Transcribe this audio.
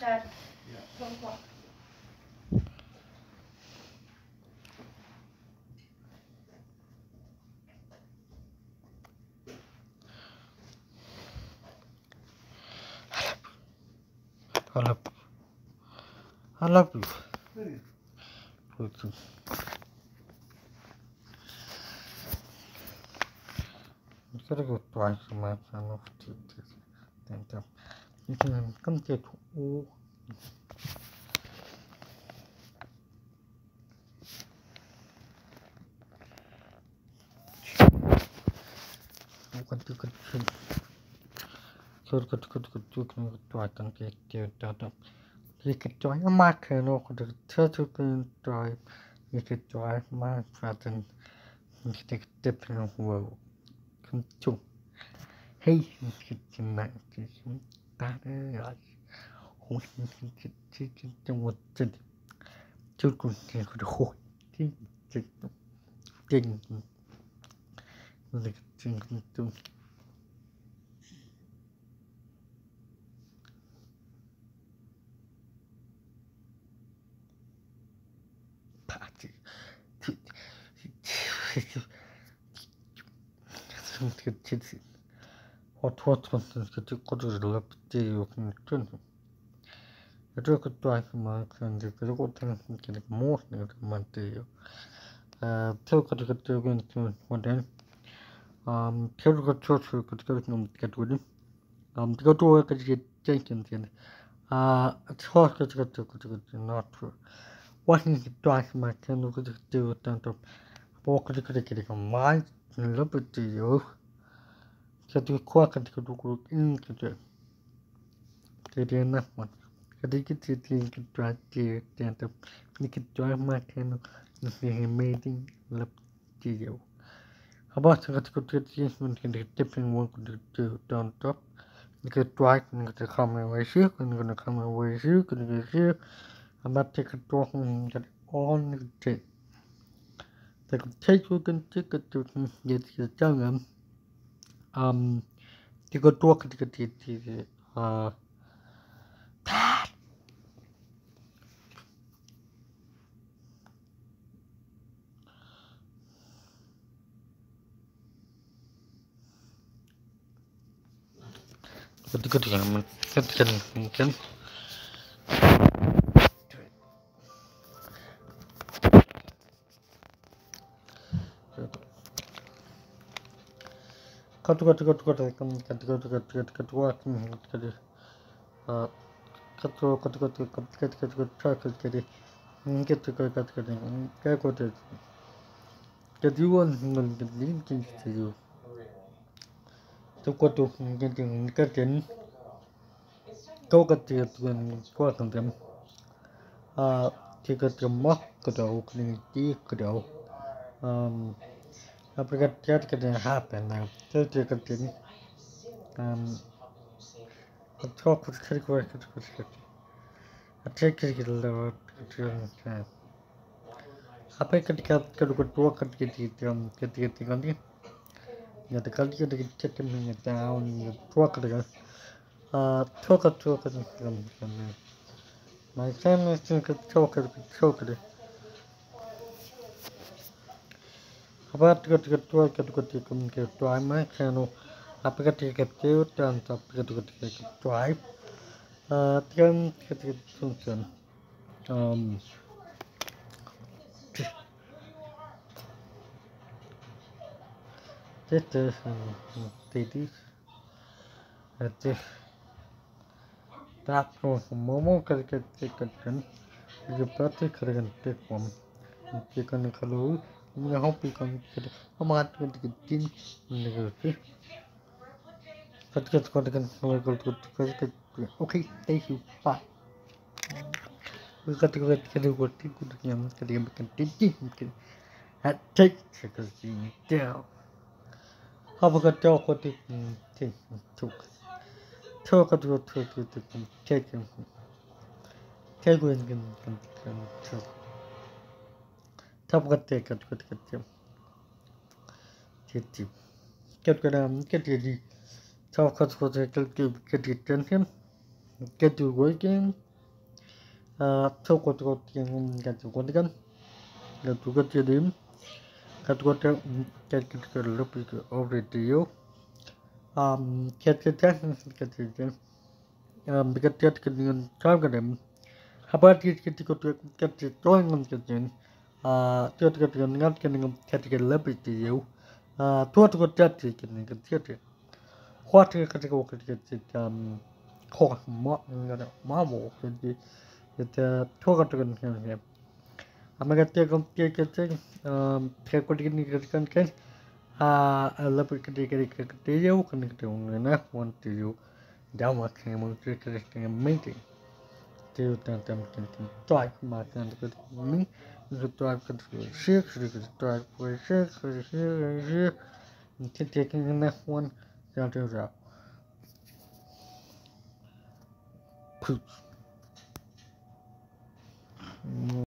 Dad, yeah. 1 o'clock. I love you. You gotta go twice a month. I know you can come get all. What you could I can get you that. You could join a market or the turtle can drive. You could drive my pattern. You could take a different world. Come to. Hey, you can make it. That is. What did you could take the whole thing? Party. What the good is left to you can turn. You took a drive from my friend, you could go to get more than a month to you. Took a ticket to go to one day. Took a church you could go to get with him. To go to work at get Jenkins in. It's hard to get to not true. What is the drive from my friend who could do it down to walk to get a mind and love it to you. Get you quack and go to into the. Did enough one. I think it's a thing to try to stand up. You could drive my channel and see amazing love to you. How about I got to go to the when you get different one to do down top? You could drive and get the camera with you, and you're gonna come away with you, gonna get here. I'm about to take a talk and get on the day. They could take you and take it to get your tongue. You could talk to get the good man. Good. Got to work. control get you want to link to you. To go to get in, go get the work on them. Take a mock could opening tea could go. I forgot that can happen now. Take a thing. A talk with cricket work. I take it a little. I pick a cat could work and get it on it. Yeah, the culture to get me down, talk again. Talk. My family think of talk. About to get work at get to my channel. I forgot to get two times up to get drive. Then get function. Um, this is this this that was Momo get done. You better can take one. You can color. I hope you can get a mat with the tin negative. But get got again. Okay, thank you. Bye. We got to get what you could get at take down. How about talk what it took? Talk at what take him. Take when talk. Top got take at what get you. Get ready. Talk at what I get it tension. Get you working. Talk what get you what again. Get to get your dim. Get what get a little bit over to you. Get it. Because that can target them. How about you get to get it going on getting? Get not getting get a little bit to you. What got that you can get it. What you can go get it. Caught marble. It talk to him. I'm going to take a thing. Take what you can. I love it. Take a you can do enough one to you. Down what came on a meeting. To them can drive my kind of me. You could drive control 6, you could drive for 6, for here, and taking enough one. That is out. Poops.